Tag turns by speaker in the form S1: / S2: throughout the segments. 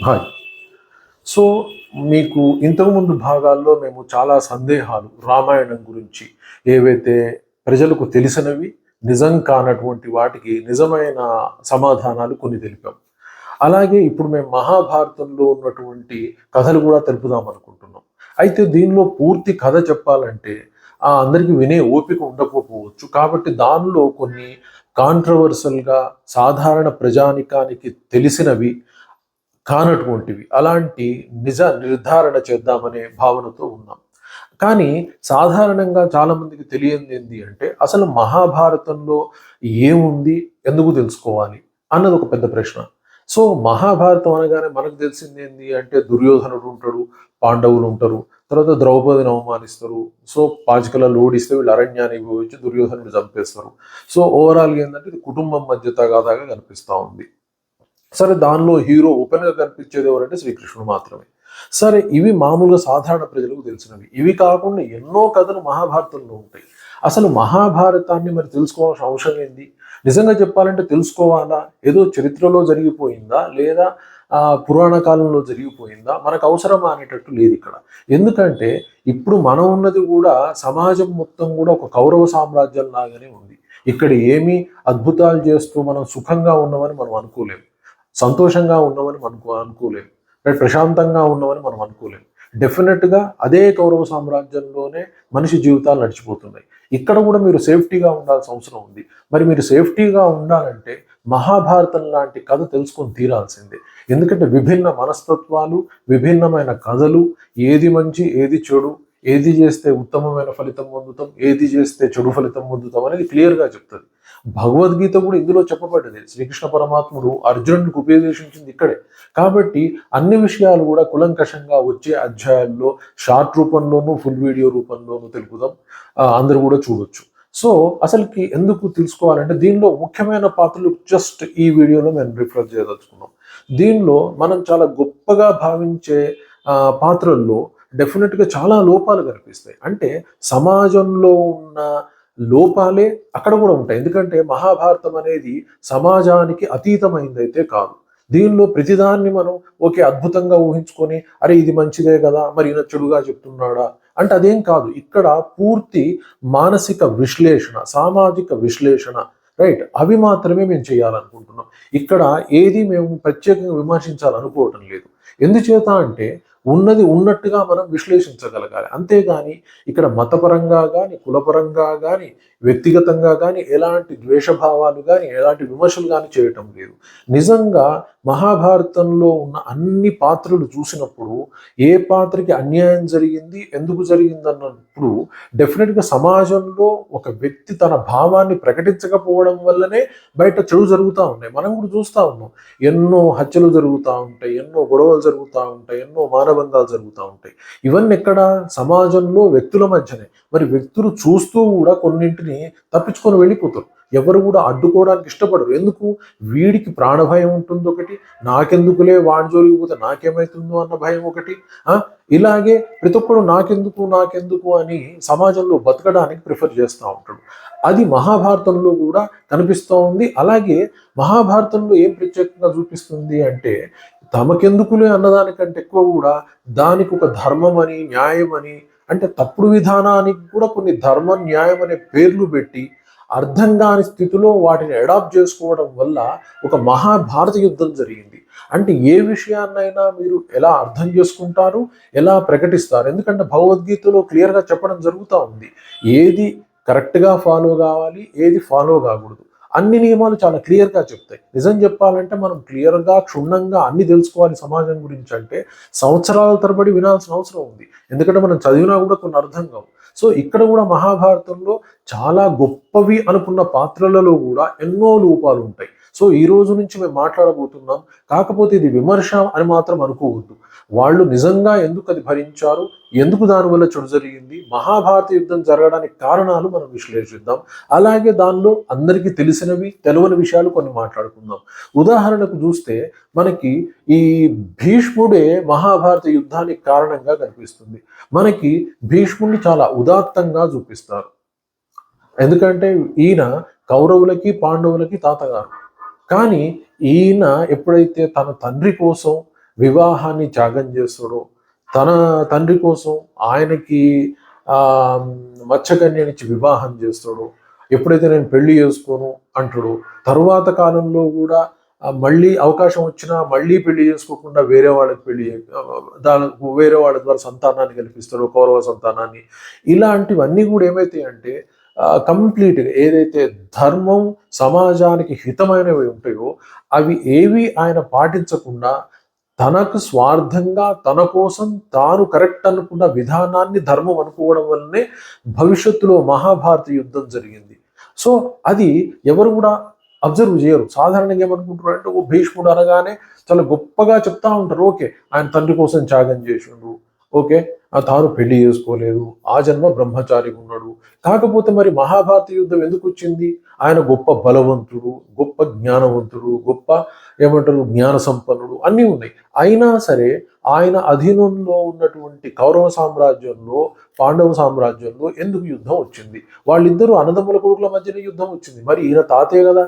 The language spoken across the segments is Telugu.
S1: హాయ్. సో, మీకు ఇంతకుముందు భాగాల్లో మేము చాలా సందేహాలు రామాయణం గురించి ఏవైతే ప్రజలకు తెలిసినవి, నిజం కానటువంటి వాటికి నిజమైన సమాధానాలు కొన్ని తెలిపాం. అలాగే ఇప్పుడు మేము మహాభారతంలో ఉన్నటువంటి కథలు కూడా తెలుపుదాం అనుకుంటున్నాం. అయితే దీనిలో పూర్తి కథ చెప్పాలంటే అందరికీ వినే ఓపిక ఉండకపోవచ్చు. కాబట్టి దానిలో కొన్ని కాంట్రవర్సల్‌గా సాధారణ ప్రజానికానికి తెలిసినవి కానటువంటివి అలాంటి నిజ నిర్ధారణ చేద్దామనే భావనతో ఉన్నాం. కానీ సాధారణంగా చాలామందికి తెలియంది ఏంది అంటే అసలు మహాభారతంలో ఏముంది? ఎందుకు తెలుసుకోవాలి? అన్నది ఒక పెద్ద ప్రశ్న. సో మహాభారతం అనగానే మనకు తెలిసింది ఏంది అంటే దుర్యోధనుడు ఉంటాడు, పాండవులు ఉంటారు, తర్వాత ద్రౌపదిని అవమానిస్తారు. సో పాచికలలో ఓడిస్తే వీళ్ళు అరణ్యానికి పోయి దుర్యోధనుడు చంపేస్తారు. సో ఓవరాల్‌గా ఏందంటే ఇది కుటుంబం మధ్య తగాదాగా కనిపిస్తా ఉంది. సరే దానిలో హీరో ఓపెన్‌గా కనిపించేది ఎవరంటే శ్రీకృష్ణుడు మాత్రమే. సరే ఇవి మామూలుగా సాధారణ ప్రజలకు తెలిసినవి. ఇవి కాకుండా ఎన్నో కథలు మహాభారతంలో ఉంటాయి. అసలు మహాభారతాన్ని మరి తెలుసుకోవాల్సిన అవసరం ఏంది? నిజంగా చెప్పాలంటే తెలుసుకోవాలా? ఏదో చరిత్రలో జరిగిపోయిందా? లేదా పురాణ కాలంలో జరిగిపోయిందా? మనకు అవసరమా అనేటట్టు లేదు ఇక్కడ. ఎందుకంటే ఇప్పుడు మనం ఉన్నది కూడా సమాజం మొత్తం కూడా ఒక కౌరవ సామ్రాజ్యం లాగానే ఉంది. ఇక్కడ ఏమి అద్భుతాలు చేస్తూ మనం సుఖంగా ఉన్నామని మనం అనుకోలేము. సంతోషంగా ఉన్నామని మనకు అనుకోలేము. ప్రశాంతంగా ఉన్నామని మనం అనుకోలేము. డెఫినెట్గా అదే కౌరవ సామ్రాజ్యంలోనే మనిషి జీవితాలు నడిచిపోతున్నాయి. ఇక్కడ కూడా మీరు సేఫ్టీగా ఉండాల్సిన అవసరం ఉంది. మరి మీరు సేఫ్టీగా ఉండాలంటే మహాభారతం లాంటి కథ తెలుసుకొని తీరాల్సిందే. ఎందుకంటే విభిన్న మనస్తత్వాలు, విభిన్నమైన కథలు, ఏది మంచి ఏది చెడు, ఏది చేస్తే ఉత్తమమైన ఫలితం పొందుతాం, ఏది చేస్తే చెడు ఫలితం పొందుతాం అనేది క్లియర్గా చెప్తుంది. భగవద్గీత కూడా ఇందులో చెప్పబడ్డది. శ్రీకృష్ణ పరమాత్ముడు అర్జునుడికి ఉపదేశించింది ఇక్కడే. కాబట్టి అన్ని విషయాలు కూడా కులంకషంగా వచ్చే అధ్యాయాల్లో షార్ట్ రూపంలోనూ ఫుల్ వీడియో రూపంలోనూ తెలుపుదాం. అందరూ కూడా చూడొచ్చు. సో అసలుకి ఎందుకు తెలుసుకోవాలంటే దీనిలో ముఖ్యమైన పాత్రలు జస్ట్ ఈ వీడియోలో మేము రిఫర్ చేయదలుచుకున్నాం. దీనిలో మనం చాలా గొప్పగా భావించే పాత్రల్లో డెఫినెట్గా చాలా లోపాలు కనిపిస్తాయి. అంటే సమాజంలో ఉన్న లోపాలే అక్కడ కూడా ఉంటాయి. ఎందుకంటే మహాభారతం అనేది సమాజానికి అతీతమైందైతే కాదు. దీనిలో ప్రతిదాన్ని మనం ఓకే అద్భుతంగా ఊహించుకొని అరే ఇది మంచిదే కదా మరి ఈయన చెడుగా చెప్తున్నాడా అంటే అదేం కాదు. ఇక్కడ పూర్తి మానసిక విశ్లేషణ, సామాజిక విశ్లేషణ, రైట్, అవి మాత్రమే మేము చేయాలనుకుంటున్నాం. ఇక్కడ ఏది మేము ప్రత్యేకంగా విమర్శించాలనుకోవటం లేదు. ఎందుచేత అంటే ఉన్నది ఉన్నట్టుగా మనం విశ్లేషించగలగాలి. అంతేగాని ఇక్కడ మతపరంగా కానీ, కులపరంగా కానీ, వ్యక్తిగతంగా కానీ ఎలాంటి ద్వేషభావాలు కానీ, ఎలాంటి విమర్శలు కానీ చేయటం లేదు. నిజంగా మహాభారతంలో ఉన్న అన్ని పాత్రలు చూసినప్పుడు ఏ పాత్రకి అన్యాయం జరిగింది, ఎందుకు జరిగింది అన్నప్పుడు డెఫినెట్గా సమాజంలో ఒక వ్యక్తి తన భావాన్ని ప్రకటించకపోవడం వల్లనే బయట చెడు జరుగుతూ ఉన్నాయి. మనం కూడా చూస్తూ ఉన్నాం. ఎన్నో హత్యలు జరుగుతూ ఉంటాయి, ఎన్నో గొడవలు జరుగుతూ ఉంటాయి, ఎన్నో మానభంగాలు జరుగుతూ ఉంటాయి. ఇవన్నీ ఎక్కడ? సమాజంలో వ్యక్తుల మధ్యనే. మరి వ్యక్తులు చూస్తూ కూడా కొన్నింటిని తప్పించుకొని వెళ్ళిపోతారు. ఎవరు కూడా అడ్డుకోవడానికి ఇష్టపడరు. ఎందుకు? వీడికి ప్రాణభయం ఉంటుంది ఒకటి, నాకెందుకులే వాడి జోలికి పోతే నాకేమవుతుందో అన్న భయం ఒకటి. ఇలాగే ప్రతి ఒక్కడు నాకెందుకు నాకెందుకు అని సమాజంలో బతకడానికి ప్రిఫర్ చేస్తూ ఉంటాడు. అది మహాభారతంలో కూడా కనిపిస్తూ ఉంది. అలాగే మహాభారతంలో ఏం ప్రత్యేకంగా చూపిస్తుంది అంటే తమకెందుకులే అన్నదానికంటే ఎక్కువ కూడా దానికి ఒక ధర్మం అని, న్యాయం అని, అంటే తప్పుడు విధానానికి కూడా కొన్ని ధర్మం, న్యాయం అనే పేర్లు పెట్టి అర్థం కాని స్థితిలో వాటిని అడాప్ట్ చేసుకోవడం వల్ల ఒక మహాభారత యుద్ధం జరిగింది. అంటే ఏ విషయాన్నైనా మీరు ఎలా అర్థం చేసుకుంటారు, ఎలా ప్రకటిస్తారు. ఎందుకంటే భగవద్గీతలో క్లియర్గా చెప్పడం జరుగుతూ ఉంది. ఏది కరెక్ట్గా ఫాలో కావాలి, ఏది ఫాలో కాకూడదు. అన్ని నియమాలు చాలా క్లియర్గా చెప్తాయి. నిజం చెప్పాలంటే మనం క్లియర్గా, క్షుణ్ణంగా అన్ని తెలుసుకోవాలి సమాజం గురించి అంటే సంవత్సరాల తరబడి వినాల్సిన అవసరం ఉంది. ఎందుకంటే మనం చదివినా కూడా కొన్ని అర్థం కావు. సో ఇక్కడ కూడా మహాభారతంలో చాలా గొప్పవి అనుకున్న పాత్రలలో కూడా ఎన్నో లోపాలు ఉంటాయి. సో ఈ రోజు నుంచి మేము మాట్లాడబోతున్నాం. కాకపోతే ఇది విమర్శ అని మాత్రం అనుకోవద్దు. వాళ్ళు నిజంగా ఎందుకు అది భరించారు, ఎందుకు దానివల్ల చెడు జరిగింది, మహాభారత యుద్ధం జరగడానికి కారణాలు మనం విశ్లేషిద్దాం. అలాగే దానిలో అందరికీ తెలిసినవి, తెలియని విషయాలు కొన్ని మాట్లాడుకుందాం. ఉదాహరణకు చూస్తే మనకి ఈ భీష్ముడే మహాభారత యుద్ధానికి కారణంగా కనిపిస్తుంది. మనకి భీష్ముడిని చాలా ఉదాత్తంగా చూపిస్తారు. ఎందుకంటే ఈయన కౌరవులకి, పాండవులకి తాతగారు. కానీ ఈయన ఎప్పుడైతే తన తండ్రి కోసం వివాహాన్ని త్యాగం చేస్తాడో, తన తండ్రి కోసం ఆయనకి ఆ మత్స్యకన్యనిచ్చి వివాహం చేస్తాడో, ఎప్పుడైతే నేను పెళ్లి చేసుకోను అంటాడో, తరువాత కాలంలో కూడా మళ్ళీ అవకాశం వచ్చినా మళ్ళీ పెళ్లి చేసుకోకుండా వేరే వాళ్ళకి దానికి వేరే వాళ్ళ ద్వారా సంతానాన్ని కల్పిస్తాడో, కౌరవ సంతానాన్ని. ఇలాంటివన్నీ కూడా ఏమైతాయి అంటే కంప్లీట్గా ఏదైతే ధర్మం సమాజానికి హితమైనవి ఉంటాయో అవి ఏవి ఆయన పాటించకుండా తనకు స్వార్థంగా తన కోసం తాను కరెక్ట్ అనుకున్న విధానాన్ని ధర్మం అనుకోవడం వల్లనే భవిష్యత్తులో మహాభారత యుద్ధం జరిగింది. సో అది ఎవరు కూడా అబ్జర్వ్ చేయరు. సాధారణంగా ఏమనుకుంటారు అంటే ఓ భీష్ముడు అనగానే చాలా గొప్పగా చెప్తా ఉంటారు. ఓకే, ఆయన తండ్రి కోసం త్యాగం చేసిండు, ఓకే తాను పెళ్లి చేసుకోలేదు, ఆ జన్మ బ్రహ్మచారిగా ఉన్నాడు. కాకపోతే మరి మహాభారత యుద్ధం ఎందుకు వచ్చింది? ఆయన గొప్ప బలవంతుడు, గొప్ప జ్ఞానవంతుడు, గొప్ప ఏమంటారు జ్ఞాన సంపన్నుడు అన్నీ ఉన్నాయి. అయినా సరే ఆయన అధీనంలో ఉన్నటువంటి కౌరవ సామ్రాజ్యంలో, పాండవ సామ్రాజ్యంలో ఎందుకు యుద్ధం వచ్చింది? వాళ్ళిద్దరూ అన్నదమ్ముల కొడుకుల మధ్యనే యుద్ధం వచ్చింది. మరి ఈయన తాతే కదా.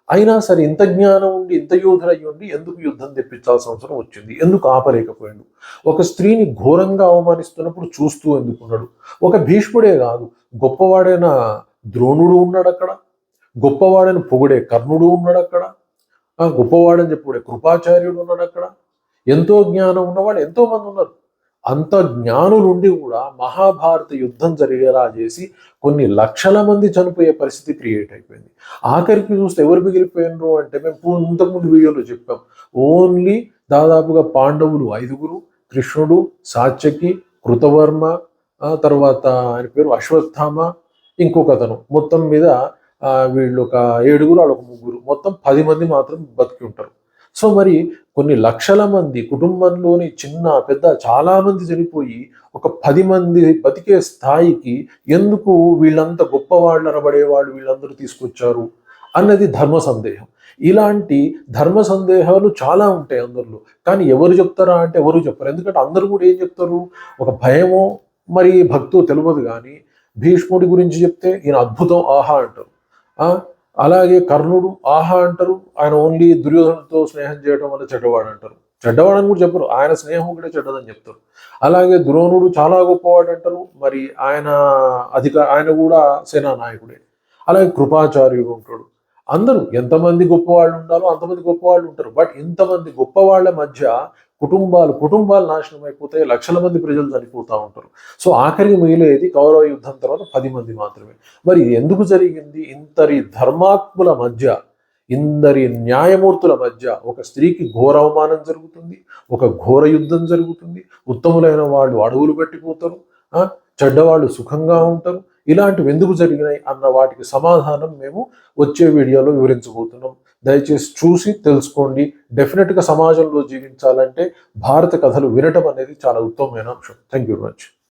S1: అయినా సరే ఇంత జ్ఞానం ఉండి ఇంత యోధుడయ్యి ఉండి ఎందుకు యుద్ధం తెప్పించాల్సిన అవసరం వచ్చింది? ఎందుకు ఆపలేకపోయాడు? ఒక స్త్రీని ఘోరంగా అవమానిస్తున్నప్పుడు చూస్తూ ఎందుకున్నాడు? ఒక భీష్ముడే కాదు, గొప్పవాడైన ద్రోణుడు ఉన్నాడు అక్కడ, గొప్పవాడైన పొగుడే కర్ణుడు ఉన్నాడు అక్కడ, గొప్పవాడని చెప్పుడే కృపాచార్యుడు ఉన్నాడు అక్కడ. ఎంతో జ్ఞానం ఉన్నవాడు ఎంతో మంది ఉన్నారు. అంత జ్ఞానులుండి కూడా మహాభారత యుద్ధం జరిగేలా చేసి కొన్ని లక్షల మంది చనిపోయే పరిస్థితి క్రియేట్ అయిపోయింది. ఆఖరికి చూస్తే ఎవరు మిగిలిపోయినరు అంటే మేము ఇంతకుముందు వీడియోలో చెప్పాం. ఓన్లీ దాదాపుగా పాండవులు 5గురు, కృష్ణుడు, సాత్యకి, కృతవర్మ, తర్వాత ఆయన పేరు అశ్వత్థామ, ఇంకొకతను, మొత్తం మీద వీళ్ళు ఒక 7గురు, వాళ్ళు ఒక 3గురు, మొత్తం 10 మంది మాత్రం బతికి ఉంటారు. సో మరి కొన్ని లక్షల మంది కుటుంబంలోని చిన్న పెద్ద చాలా మంది చనిపోయి ఒక 10 మంది బతికే స్థాయికి ఎందుకు వీళ్ళంతా గొప్పవాళ్ళు అనబడేవాళ్ళు వీళ్ళందరూ తీసుకొచ్చారు అన్నది ధర్మ సందేహం. ఇలాంటి ధర్మ సందేహాలు చాలా ఉంటాయి అందరిలో. కానీ ఎవరు చెప్తారా అంటే ఎవరు చెప్పరు. ఎందుకంటే అందరూ కూడా ఏం చెప్తారు? ఒక భయమో మరి భక్తో తెలియదు. కానీ భీష్ముడి గురించి చెప్తే ఈయన అద్భుతం ఆహా అంటారు. అలాగే కర్ణుడు ఆహా అంటారు. ఆయన ఓన్లీ దుర్యోధనతో స్నేహం చేయడం వల్ల చెడ్డవాడు అంటారు. చెడ్డవాడని కూడా చెప్పరు, ఆయన స్నేహం కూడా చెడ్డదని చెప్తారు. అలాగే ద్రోణుడు చాలా గొప్పవాడు అంటారు. మరి ఆయన కూడా సేనా నాయకుడే. అలాగే కృపాచార్యుడు ఉంటాడు. అందరూ ఎంతమంది గొప్పవాళ్ళు ఉండాలో అంతమంది గొప్పవాళ్ళు ఉంటారు. బట్ ఇంతమంది గొప్పవాళ్ళ మధ్య కుటుంబాలు నాశనం అయిపోతాయి, లక్షల మంది ప్రజలు చనిపోతూ ఉంటారు. సో ఆఖరికి మిగిలేది కౌరవ యుద్ధం తర్వాత 10 మంది మాత్రమే. మరి ఎందుకు జరిగింది? ఇంతరి ధర్మాత్ముల మధ్య, ఇందరి న్యాయమూర్తుల మధ్య ఒక స్త్రీకి ఘోర అవమానం జరుగుతుంది, ఒక ఘోర యుద్ధం జరుగుతుంది. ఉత్తములైన వాళ్ళు అడవులు పెట్టిపోతారు, చెడ్డవాళ్ళు సుఖంగా ఉంటారు. ఇలాంటివి ఎందుకు జరిగినాయి అన్న వాటికి సమాధానం మేము వచ్చే వీడియోలో వివరించబోతున్నాం. దయచేసి చూసి తెలుసుకోండి. డెఫినెట్గా సమాజంలో జీవించాలంటే భారత కథలు వినటం అనేది చాలా ఉత్తమమైన అంశం. Thank you very much.